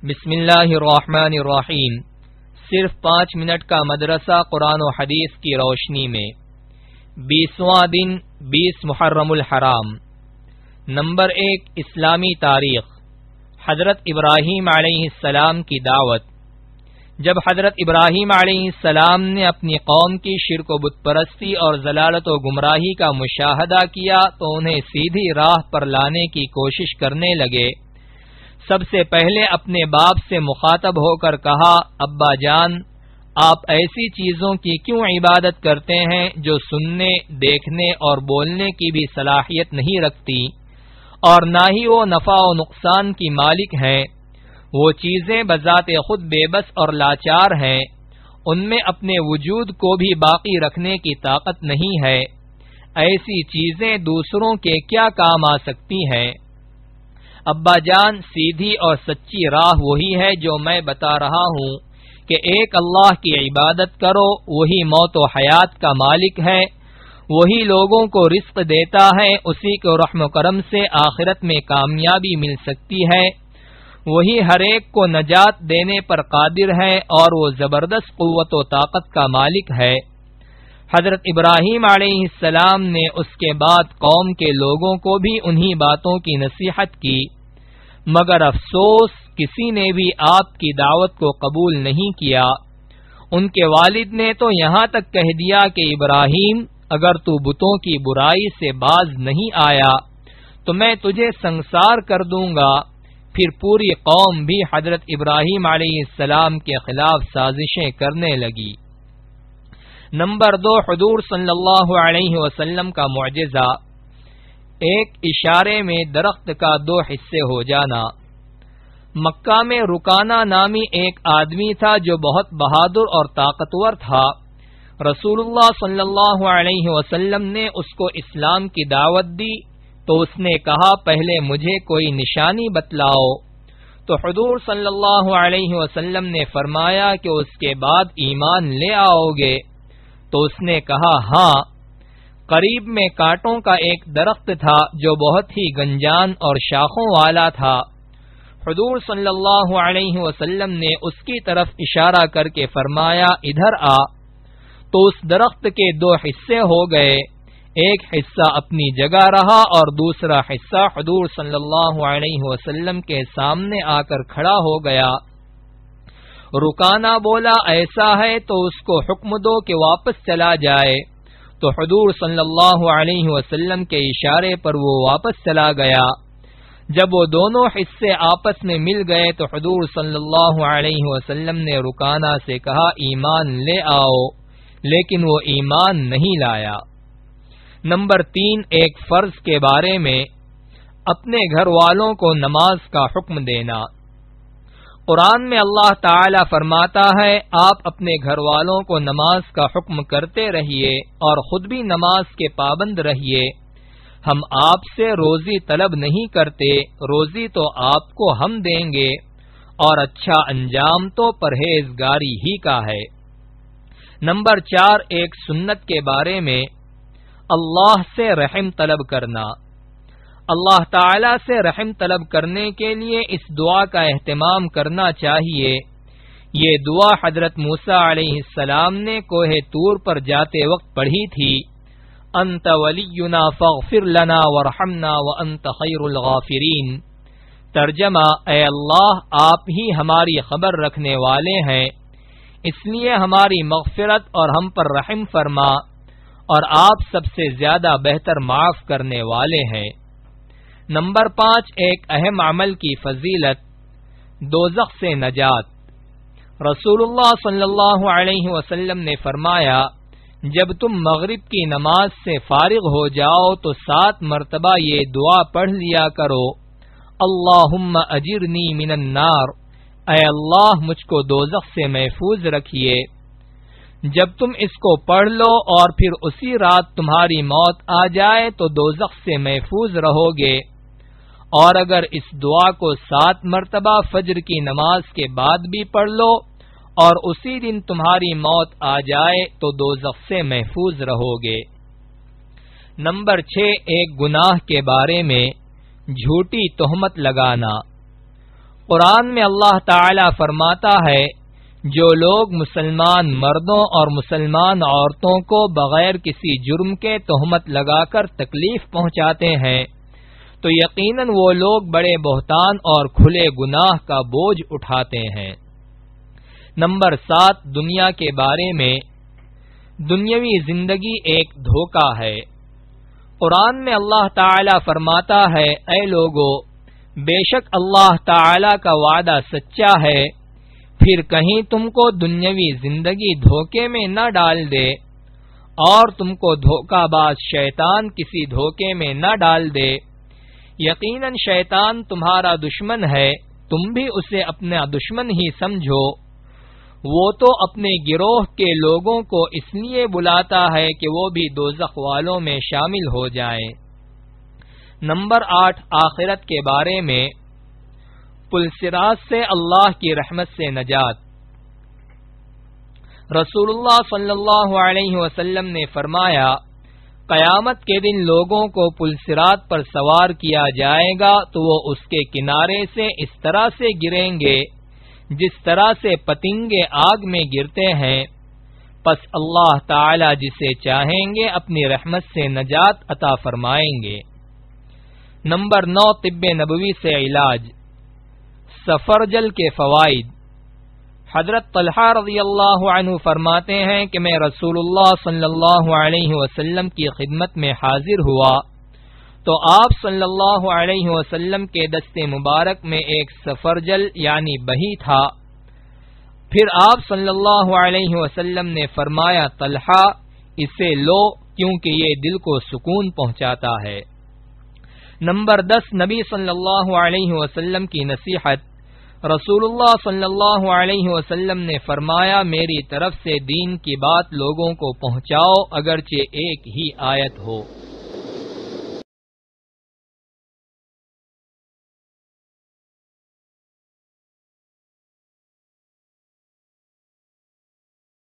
بسم اللہ الرحمن الرحیم۔ صرف 5 منٹ کا مدرسہ قرآن و حدیث کی روشنی میں 20واں دن 20 محرم الحرام۔ نمبر 1، اسلامی تاریخ۔ حضرت ابراہیم علیہ السلام کی دعوت۔ جب حضرت ابراہیم علیہ السلام نے اپنی قوم کی شرک و بت پرستی اور ضلالت و گمراہی کا مشاہدہ کیا تو انہیں سیدھی راہ پر لانے کی کوشش کرنے لگے۔ سب سے پہلے اپنے باپ سے مخاطب ہو کر کہا، ابا جان، آپ ایسی چیزوں کی کیوں عبادت کرتے ہیں جو سننے، دیکھنے اور بولنے کی بھی صلاحیت نہیں رکھتی، اور نہ ہی وہ نفع و نقصان کی مالک ہیں؟ وہ چیزیں بذات خود بے بس اور لاچار ہیں، ان میں اپنے وجود کو بھی باقی رکھنے کی طاقت نہیں ہے۔ ایسی چیزیں دوسروں کے کیا کام آ سکتی ہیں؟ ابا جان، سیدھی اور سچی راہ وہی ہے جو میں بتا رہا ہوں کہ ایک اللہ کی عبادت کرو، وہی موت و حیات کا مالک ہے، وہی لوگوں کو رزق دیتا ہے، اسی کو رحم و کرم سے آخرت میں کامیابی مل سکتی ہے، وہی ہر ایک کو نجات دینے پر قادر ہے اور وہ زبردست قوت و طاقت کا مالک ہے۔ حضرت ابراہیم علیہ السلام نے اس کے بعد قوم کے لوگوں کو بھی انہی باتوں کی نصیحت کی، مگر افسوس کسی نے بھی آپ کی دعوت کو قبول نہیں کیا۔ ان کے والد نے تو یہاں تک کہہ دیا کہ ابراہیم، اگر تو بتوں کی برائی سے باز نہیں آیا تو میں تجھے سنسار کر دوں گا۔ پھر پوری قوم بھی حضرت ابراہیم علیہ السلام کے خلاف سازشیں کرنے لگی۔ نمبر 2، حضور صلی اللہ علیہ وسلم کا معجزہ، ایک اشارے میں درخت کا 2 حصے ہو جانا۔ مکہ میں رکانہ نامی ایک آدمی تھا جو بہت بہادر اور طاقتور تھا۔ رسول اللہ صلی اللہ علیہ وسلم نے اس کو اسلام کی دعوت دی تو اس نے کہا، پہلے مجھے کوئی نشانی بتلاؤ۔ تو حضور صلی اللہ علیہ وسلم نے فرمایا کہ اس کے بعد ایمان لے آؤ گے۔ تو اس نے کہا، ہاں۔ قریب میں کانٹوں کا ایک درخت تھا جو بہت ہی گنجان اور شاخوں والا تھا۔ حضور صلی اللہ علیہ وسلم نے اس کی طرف اشارہ کر کے فرمایا، ادھر آ۔ تو اس درخت کے 2 حصے ہو گئے، ایک حصہ اپنی جگہ رہا اور دوسرا حصہ حضور صلی اللہ علیہ وسلم کے سامنے آ کر کھڑا ہو گیا۔ رکانہ بولا، ایسا ہے تو اس کو حکم دو کہ واپس چلا جائے۔ تو حضور صلی اللہ علیہ وسلم کے اشارے پر وہ واپس چلا گیا۔ جب وہ دونوں حصے آپس میں مل گئے تو حضور صلی اللہ علیہ وسلم نے رکانہ سے کہا، ایمان لے آؤ، لیکن وہ ایمان نہیں لایا۔ نمبر 3، ایک فرض کے بارے میں، اپنے گھر والوں کو نماز کا حکم دینا۔ قرآن میں اللہ تعالی فرماتا ہے، آپ اپنے گھر والوں کو نماز کا حکم کرتے رہیے اور خود بھی نماز کے پابند رہیے۔ ہم آپ سے روزی طلب نہیں کرتے، روزی تو آپ کو ہم دیں گے، اور اچھا انجام تو پرہیزگاری ہی کا ہے۔ نمبر 4، ایک سنت کے بارے میں، اللہ سے رحم طلب کرنا۔ اللہ تعالی سے رحم طلب کرنے کے لیے اس دعا کا اہتمام کرنا چاہیے۔ یہ دعا حضرت موسیٰ علیہ السلام نے کوہ طور پر جاتے وقت پڑھی تھی، انت ولینا فاغفر لنا وارحمنا وانت خیر الغافرین۔ ترجمہ، اے اللہ، آپ ہی ہماری خبر رکھنے والے ہیں، اس لیے ہماری مغفرت اور ہم پر رحم فرما، اور آپ سب سے زیادہ بہتر معاف کرنے والے ہیں۔ نمبر 5، ایک اہم عمل کی فضیلت، دوزخ سے نجات۔ رسول اللہ صلی اللہ علیہ وسلم نے فرمایا، جب تم مغرب کی نماز سے فارغ ہو جاؤ تو 7 مرتبہ یہ دعا پڑھ لیا کرو، اللہم اجرنی من النار، اے اللہ مجھ کو دوزخ سے محفوظ رکھیے۔ جب تم اس کو پڑھ لو اور پھر اسی رات تمہاری موت آ جائے تو دوزخ سے محفوظ رہو گے، اور اگر اس دعا کو 7 مرتبہ فجر کی نماز کے بعد بھی پڑھ لو اور اسی دن تمہاری موت آ جائے تو دوزخ سے محفوظ رہو گے۔ نمبر 6، ایک گناہ کے بارے میں، جھوٹی تہمت لگانا۔ قرآن میں اللہ تعالی فرماتا ہے جو لوگ مسلمان مردوں اور مسلمان عورتوں کو بغیر کسی جرم کے تہمت لگا کر تکلیف پہنچاتے ہیں تو یقیناً وہ لوگ بڑے بہتان اور کھلے گناہ کا بوجھ اٹھاتے ہیں۔ نمبر 7، دنیا کے بارے میں۔ دنیاوی زندگی ایک دھوکہ ہے۔ قرآن میں اللہ تعالی فرماتا ہے اے لوگو، بے شک اللہ تعالی کا وعدہ سچا ہے، پھر کہیں تم کو دنیاوی زندگی دھوکے میں نہ ڈال دے اور تم کو دھوکہ باز شیطان کسی دھوکے میں نہ ڈال دے۔ یقیناً شیطان تمہارا دشمن ہے، تم بھی اسے اپنا دشمن ہی سمجھو۔ وہ تو اپنے گروہ کے لوگوں کو اس لیے بلاتا ہے کہ وہ بھی دوزخ والوں میں شامل ہو جائیں۔ نمبر 8، آخرت کے بارے میں۔ پلسرات سے اللہ کی رحمت سے نجات۔ رسول اللہ صلی اللہ علیہ وسلم نے فرمایا قیامت کے دن لوگوں کو پلسرات پر سوار کیا جائے گا تو وہ اس کے کنارے سے اس طرح سے گریں گے جس طرح سے پتنگے آگ میں گرتے ہیں، پس اللہ تعالی جسے چاہیں گے اپنی رحمت سے نجات عطا فرمائیں گے۔ نمبر 9، طب نبوی سے علاج۔ سفرجل کے فوائد۔ حضرت طلحہ رضی اللہ عنہ فرماتے ہیں کہ میں رسول اللہ صلی اللہ علیہ وسلم کی خدمت میں حاضر ہوا تو آپ صلی اللہ علیہ وسلم کے دست مبارک میں ایک سفرجل یعنی بہی تھا۔ پھر آپ صلی اللہ علیہ وسلم نے فرمایا طلحہ اسے لو کیونکہ یہ دل کو سکون پہنچاتا ہے۔ نمبر 10، نبی صلی اللہ علیہ وسلم کی نصیحت۔ رسول اللہ صلی اللہ علیہ وسلم نے فرمایا میری طرف سے دین کی بات لوگوں کو پہنچاؤ اگرچہ ایک ہی آیت ہو۔